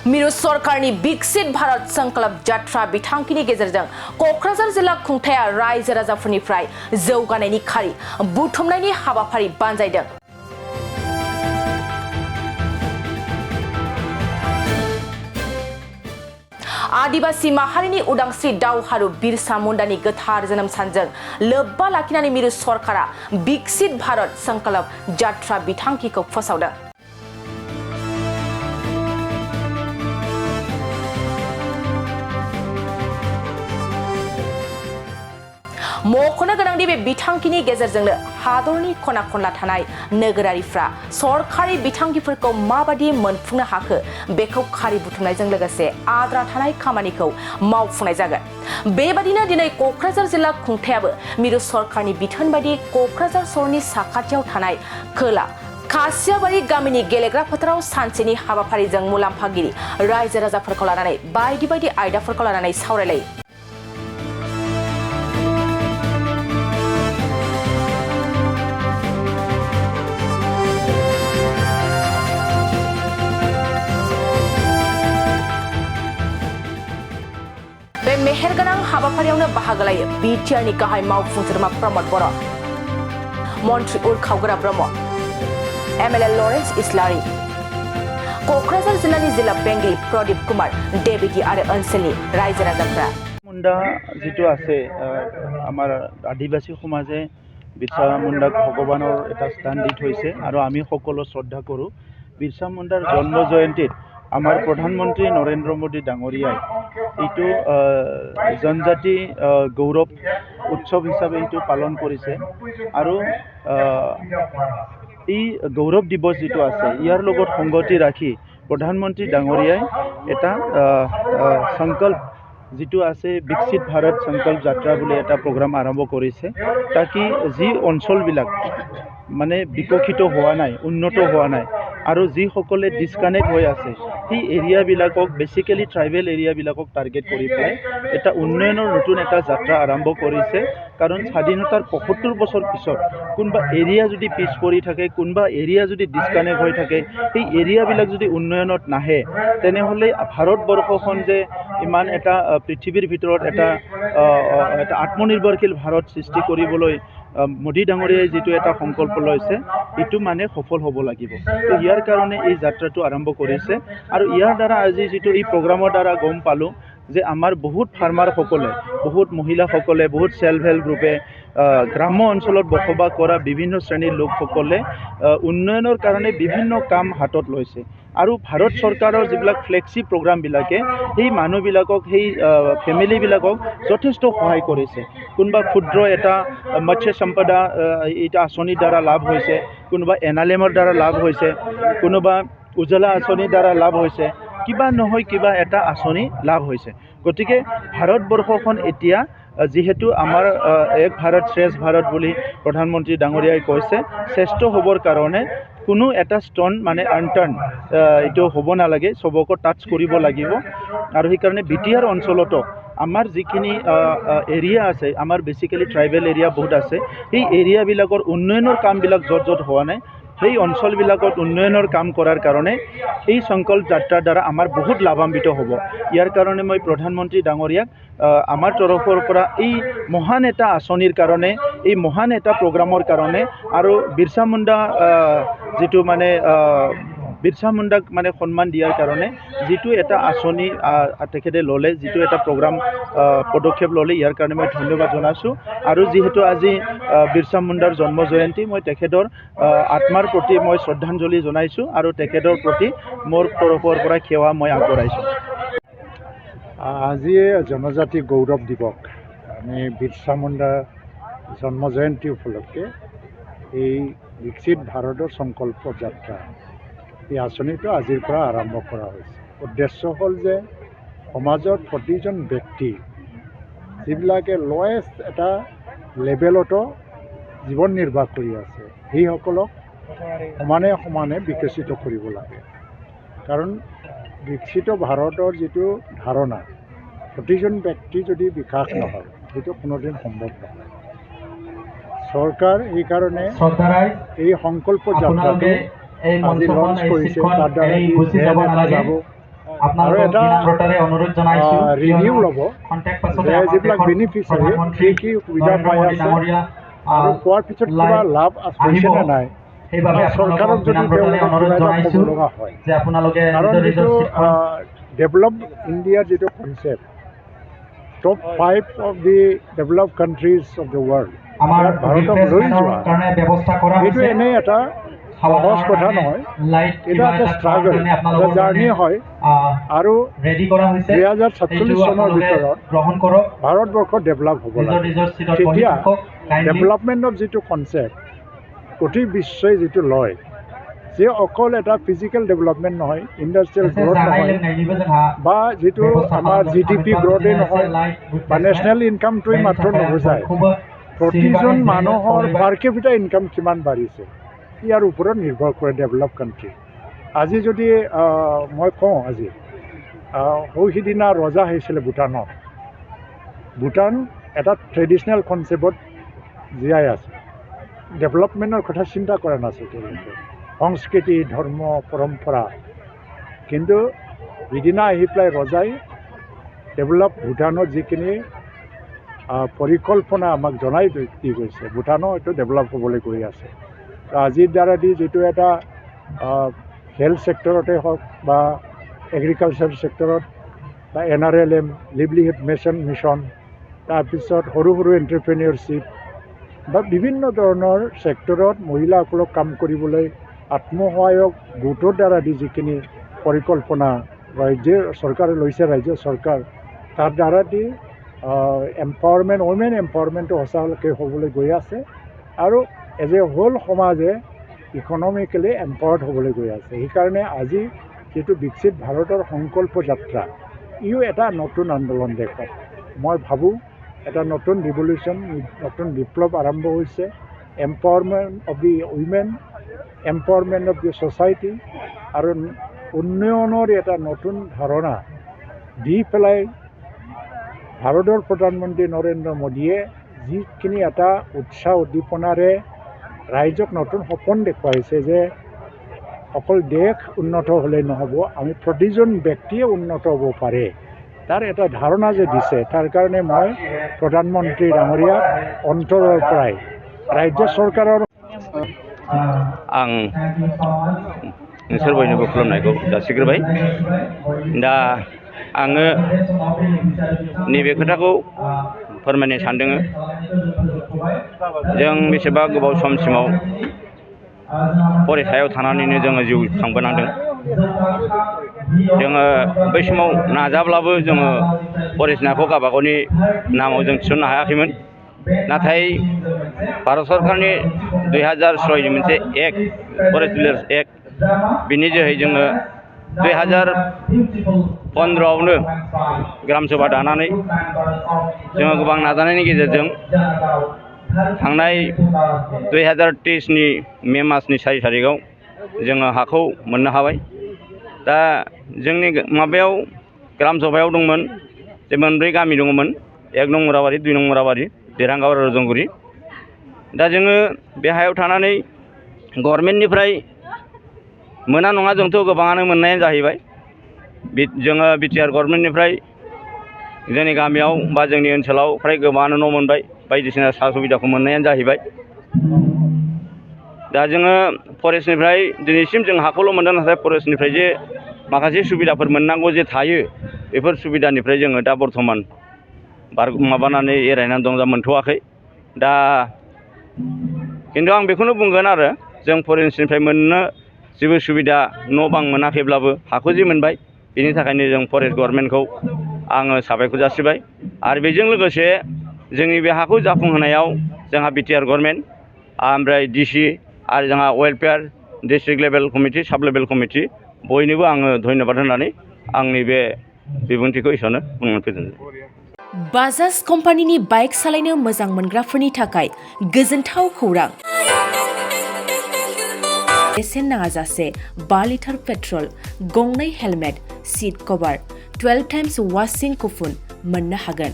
मिरु सरकारनि विकसित भारत संकल्प यात्रा बिथांखिनि गेजेरजों क'क्राझार जिल्ला खुंथाया रायजो राजाफोरनिफ्राय जौगानायनि खारि बुथुमनायनि हाबाफारि बानजायदों। आदिवासी माहारिनि उदांस्रि दावहारु बिरसा मुंडानि गोथार जोनोम सानजों लोब्बा लाखिनानै मिरु सरकारा विकसित भारत संकल्प यात्रा बिथांखिखौ फोसावदों। मख'नो गोनांदि बे बिथांखिनि गेजेरजोंनो हादरनि खना खनला थानाय नोगोरारिफ्रा सरकारि बिथांखिफोरखौ माबादि मोनफुंनो हाखो बेखौ खारि बुथुमनायजों लोगोसे आद्रा थानाय खामानिखौ मावफुंनाय जागोन। बेबादिनो दिनै क'क्राझार जिल्ला खुंथायाबो मिरु सरकारनि बिथोन बायदि क'क्राझार सहरनि साखाथियाव थानाय खोला खासियाबारि गामिनि गेलेग्रा फोथाराव सानसेनि हाबाफारिजों मुलाम्फागिरि रायजो राजाफोरखौ लानानै बायदि बायदि आयदाफोरखौ लानानै सावरायलायो। बे मेहेरगोनां हाबाफारियावनो बाहागो लायो बिटिआरनि गाहाय मावफुं सोद्रोमा प्रमद बर', मन्त्रि उरखावगोरा ब्रह्म, एमएलए लरेन्स इस्लारि, क'क्राझार जिल्लानि जिल्ला बेंगिरि प्रदीप कुमार देबिकी आरो ओनसोलनि रायजो राजाफोरा। मुंडा जितु আছে আমাৰ আদিবাসী সমাজে বিৰছা মুণ্ডাক ভগৱানৰ এটা স্থান দি থৈছে আৰু আমি সকলো শ্ৰদ্ধা কৰোঁ। বিৰছা মুণ্ডাৰ জন্ম জয়ন্তীত আমাৰ প্ৰধানমন্ত্ৰী নৰেন্দ্ৰ মোদী ডাঙৰীয়াই এইটো জনজাতি গৌৰৱ উৎসৱ হিচাপে এইটো পালন কৰিছে আৰু এই গৌৰৱ দিৱস যিটো আছে ইয়াৰ লগত সংগতি ৰাখি প্ৰধানমন্ত্ৰী ডাঙৰীয়াই এটা সংকল্প যিটো আছে বিকশিত ভাৰত সংকল্প যাত্ৰা বুলি এটা প্ৰগ্ৰাম আৰম্ভ কৰিছে তাকি যি অঞ্চলবিলাক মানে বিকশিত হোৱা নাই, উন্নত হোৱা নাই আৰু যিসকলে ডিছকানেক্ট হৈ আছে সেই এৰিয়াবিলাকক বেচিকেলি ট্ৰাইবেল এৰিয়াবিলাকক টাৰ্গেট কৰি পেলাই এটা উন্নয়নৰ নতুন এটা যাত্ৰা আৰম্ভ কৰিছে। কাৰণ স্বাধীনতাৰ ৭৫ বছৰ পিছত কোনোবা এৰিয়া যদি পিছ পৰি থাকে, কোনোবা এৰিয়া যদি ডিছকানেক্ট হৈ থাকে, সেই এৰিয়াবিলাক যদি উন্নয়নত নাহে তেনেহ'লে ভাৰতবৰ্ষখন যে ইমান এটা পৃথিৱীৰ ভিতৰত এটা আত্মনিৰ্ভৰশীল ভাৰত সৃষ্টি কৰিবলৈ মোদী ডাঙৰীয়াই যিটো এটা সংকল্প লৈছে এইটো মানে সফল হ'ব লাগিব। তো ইয়াৰ কাৰণে এই যাত্ৰাটো আৰম্ভ কৰিছে আৰু ইয়াৰ দ্বাৰা আজি যিটো এই প্ৰগ্ৰামৰ দ্বাৰা গম পালোঁ যে আমাৰ বহুত ফাৰ্মাৰসকলে, বহুত মহিলাসকলে, বহুত সেল্ফ হেল্প গ্ৰুপে গ্ৰাম্য অঞ্চলত বসবাস কৰা বিভিন্ন শ্ৰেণীৰ লোকসকলে উন্নয়নৰ কাৰণে বিভিন্ন কাম হাতত লৈছে আৰু ভাৰত চৰকাৰৰ যিবিলাক ফ্লেগশ্বিপ প্ৰগ্ৰামবিলাকে সেই মানুহবিলাকক, সেই ফেমিলিবিলাকক যথেষ্ট সহায় কৰিছে। কোনোবা ক্ষুদ্ৰ এটা মৎস্য সম্পদা এটা আঁচনিৰ দ্বাৰা লাভ হৈছে, কোনোবা এনআৰএমৰ দ্বাৰা লাভ হৈছে, কোনোবা উজ্জ্বলা আঁচনিৰ দ্বাৰা লাভ হৈছে, কিবা নহয় কিবা এটা আঁচনি লাভ হৈছে। গতিকে ভাৰতবৰ্ষখন এতিয়া যিহেতু আমাৰ এক ভাৰত শ্ৰেষ্ঠ ভাৰত বুলি প্ৰধানমন্ত্ৰী ডাঙৰীয়াই কৈছে, শ্ৰেষ্ঠ হ'বৰ কাৰণে কোনো এটা ষ্টন মানে আনটাৰ্ণ এইটো হ'ব নালাগে, চবকো টাচ কৰিব লাগিব। আৰু সেইকাৰণে বিটিআৰ অঞ্চলতো আমাৰ যিখিনি এৰিয়া আছে, আমাৰ বেচিকেলি ট্ৰাইবেল এৰিয়া বহুত আছে, সেই এৰিয়াবিলাকৰ উন্নয়নৰ কামবিলাক য'ত য'ত হোৱা নাই সেই অঞ্চলবিলাকত উন্নয়নৰ কাম কৰাৰ কাৰণে এই সংকল্প যাত্ৰাৰ দ্বাৰা আমাৰ বহুত লাভান্বিত হ'ব। ইয়াৰ কাৰণে মই প্ৰধানমন্ত্ৰী ডাঙৰীয়াক আমাৰ তৰফৰ পৰা এই মহান এটা আঁচনিৰ কাৰণে, এই মহান এটা প্ৰগ্ৰামৰ কাৰণে আৰু বিৰছা মুণ্ডা যিটো মানে বিৰছা মুণ্ডাক মানে সন্মান দিয়াৰ কাৰণে যিটো এটা আঁচনি তেখেতে ল'লে, যিটো এটা প্ৰগ্ৰাম পদক্ষেপ ল'লে, ইয়াৰ কাৰণে মই ধন্যবাদ জনাইছোঁ। আৰু যিহেতু আজি বিৰছা মুণ্ডাৰ জন্ম জয়ন্তী, মই তেখেতৰ আত্মাৰ প্ৰতি মই শ্ৰদ্ধাঞ্জলি জনাইছোঁ আৰু তেখেতৰ প্ৰতি মোৰ তৰফৰ পৰা সেৱা মই আগবঢ়াইছোঁ। আজি জনজাতি গৌৰৱ দিৱস, আমি বিৰছা মুণ্ডা জন্ম জয়ন্তী উপলক্ষে এই বিকশিত ভাৰতৰ সংকল্প যাত্ৰা এই আঁচনিটো আজিৰ পৰা আৰম্ভ কৰা হৈছে। উদ্দেশ্য হ'ল যে সমাজৰ প্ৰতিজন ব্যক্তি যিবিলাকে লয়েষ্ট এটা লেভেলতো জীৱন নিৰ্বাহ কৰি আছে সেইসকলক সমানে সমানে বিকশিত কৰিব লাগে। কাৰণ বিকশিত ভাৰতৰ যিটো ধাৰণা, প্ৰতিজন ব্যক্তি যদি বিকাশ নহয় সেইটো কোনোদিন সম্ভৱ নহয়। চৰকাৰ এইকাৰণে এই সংকল্প যাত্ৰাটো আজি লঞ্চ কৰিছে, তাৰ দ্বাৰা যাব আৰু এটা ৰিভিউ ল'ব যে যিবিলাক বেনিফিচিয়াৰী কি কি সুবিধা পাই আছে আৰু পোৱাৰ পিছত কিবা লাভ হৈছে নে নাই চৰকাৰক যদি তেওঁলোকক কিবা এটা ক'ব লগা হয় কাৰণ যিটো ডেভেলপ ইণ্ডিয়াৰ যিটো concept top 5 of the develop countries of the world ভাৰতক লৈ যোৱা এইটো এনেই এটা সহজ কথা নহয় এইটো এটা ষ্ট্ৰাগল এটা জাৰ্ণি হয় আৰু 2047 চনৰ ভিতৰত ভাৰতবৰ্ষ ডেভেলপ হ'ব লাগে তেতিয়া ডেভেলপমেণ্টৰ যিটো কনচেপ্ট অতি বিশ্বই যিটো লয় যে অকল এটা ফিজিকেল ডেভেলপমেণ্ট নহয় ইণ্ডাষ্ট্ৰিয়েল গ্ৰথ নহয় বা যিটো আমাৰ GDP গ্ৰথেই নহয় বা নেশ্যনেল ইনকামটোৱে মাত্ৰ নুবুজায় প্ৰতিজন মানুহৰ পাৰ কেপিটা ইনকাম কিমান বাঢ়িছে ইয়াৰ ওপৰত নিৰ্ভৰ কৰে ডেভেলপ কাণ্ট্ৰি আজি যদি মই কওঁ আজি সিদিনা ৰজা আহিছিলে ভূটানত ভূটান এটা ট্ৰেডিশ্যনেল কনচেপ্টত জীয়াই আছে ডেভেলপমেণ্টৰ কথা চিন্তা কৰা নাছিল তেওঁলোকে সংস্কৃতি ধৰ্ম পৰম্পৰা কিন্তু সিদিনা আহি পেলাই ৰজাই ডেভেলপ ভূটানত যিখিনি পৰিকল্পনা আমাক জনাই দি গৈছে ভূটানো এইটো ডেভেলপ হ'বলৈ গৈ আছে আজিৰ দ্বাৰা দি যিটো এটা হেল্থ ছেক্টৰতে হওক বা এগ্ৰিকালচাৰ ছেক্টৰত বা NRLM লিভলিহুড মিছন তাৰপিছত সৰু সৰু এণ্টাৰপ্ৰেনিয়ৰশ্বিপ বা বিভিন্ন ধৰণৰ ছেক্টৰত মহিলাসকলক কাম কৰিবলৈ আত্মসহায়ক গোটৰ দ্বাৰা দি যিখিনি পৰিকল্পনা চৰকাৰে লৈছে ৰাজ্য চৰকাৰ তাৰ দ্বাৰা দি এম্পাৱাৰমেণ্ট ওমেন এম্পাৱাৰমেণ্টটো সঁচাকৈ হ'বলৈ গৈ আছে আৰু এজ এ হোল সমাজে ইকনমিকেলি এম্পাৱাৰ্ড হ'বলৈ গৈ আছে সেইকাৰণে আজি যিটো বিকশিত ভাৰতৰ সংকল্প যাত্ৰা ইও এটা নতুন আন্দোলন দেশত মই ভাবোঁ এটা নতুন ৰিভলিউশ্যন নতুন বিপ্লৱ আৰম্ভ হৈছে empowerment of the women empowerment of the society আৰু উন্নয়নৰ এটা নতুন ধাৰণা দি পেলাই ভাৰতৰ প্ৰধানমন্ত্ৰী নৰেন্দ্ৰ মোদীয়ে যিখিনি এটা উৎসাহ উদ্দীপনাৰে ৰাইজক নতুন সপোন দেখুৱাইছে যে অকল দেশ উন্নত হ'লেই নহ'ব আমি প্ৰতিজন ব্যক্তিয়ে উন্নত হ'ব পাৰে তাৰ এটা ধাৰণা যে দিছে তাৰ কাৰণে মই প্ৰধানমন্ত্ৰী ডাঙৰীয়াক অন্তৰৰ পৰাই ৰাজ্য চৰকাৰৰ आं नोंसोर बयनोबो खुलुमनायखौ जासिग्रोबाय दा आङो नैबे खोथाखौ फोरमायनो सानदों जों बेसेबा गोबाव समसिमाव फरायसायाव थानानैनो जोङो जिउ खांबोनांदों जोङो बै समाव नाजाब्लाबो जोङो फरायसाखौ गावबागावनि नामाव जों थिसननो हायाखैमोन नाथाय भारत सरकारनि 2006नि मोनसे एक्ट फरेस्ट विलेज एक्ट बिनि जोहै जोङो 2015आवनो ग्राम सभा दानानै जोङो गोबां नाजानायनि गेजेरजों थांनाय 2023नि मे मासनि 4 तारिखआव जोङो हाखौ मोननो हाबाय दा जोंनि माबायाव ग्राम सभायाव दंमोन जे मोनब्रै गामि दङमोन 1 नं मुराबारि 2 नं मुराबारि दिरांगाव आरो रजंगुरि दा जोङो बे हायाव थानानै गभर्नमेन्टनिफ्राय मोना नङा जोंथ' गोबाङानो मोननायानो जाहैबाय जोङो बिटिआर गभर्नमेन्टनिफ्राय जोंनि गामियाव बा जोंनि ओनसोलाव फ्राय गोबाङानो न' मोनबाय बायदिसिना सा सुबिदाखौ मोननायानो जाहैबाय दा जोङो फरेस्टनिफ्राय दिनैसिम जों हाखौल' मोनदों नाथाय फरेस्टनिफ्राय जे माखासे सुबिदाफोर मोननांगौ जे थायो बेफोर सुबिदानिफ्राय जोङो दा बर्थमान माबानानै एरायनानै दं दा मोनथ'वाखै दा खिन्थु आं बेखौनो बुंगोन आरो जों फरेस्टनिफ्राय मोननो जेबो सुबिदा न' बां मोनाखैब्लाबो हाखौ जे मोनबाय बेनि थाखायनो जों फरेस्ट गभर्नमेन्टखौ आङो साबायखर जासिबाय आरो बेजों लोगोसे जोंनि बे हाखौ जाफुंहोनायाव जोंहा बिटिआर गभर्नमेन्ट ओमफ्राय डिसि आरो जोंहा वेलफेयार डिस्ट्रिक्ट लेभेल कमिटि साब लेभेल कमिटि बयनोबो आङो धन्यबाद होनानै आंनि बे बिबुंथिखौ एसेयावनो बुंनानै फोजोबबाय बाजाज कम्पानिनि बाइक सालायनो मोजां मोनग्राफोरनि थाखाय गोजोनथाव खौरां बेसेन नाङाजासे 5 लिटार पेट्रल गंनै हेलमेट सीट कभार 12 टाइम्स वाशिं कुपन मोननो हागोन।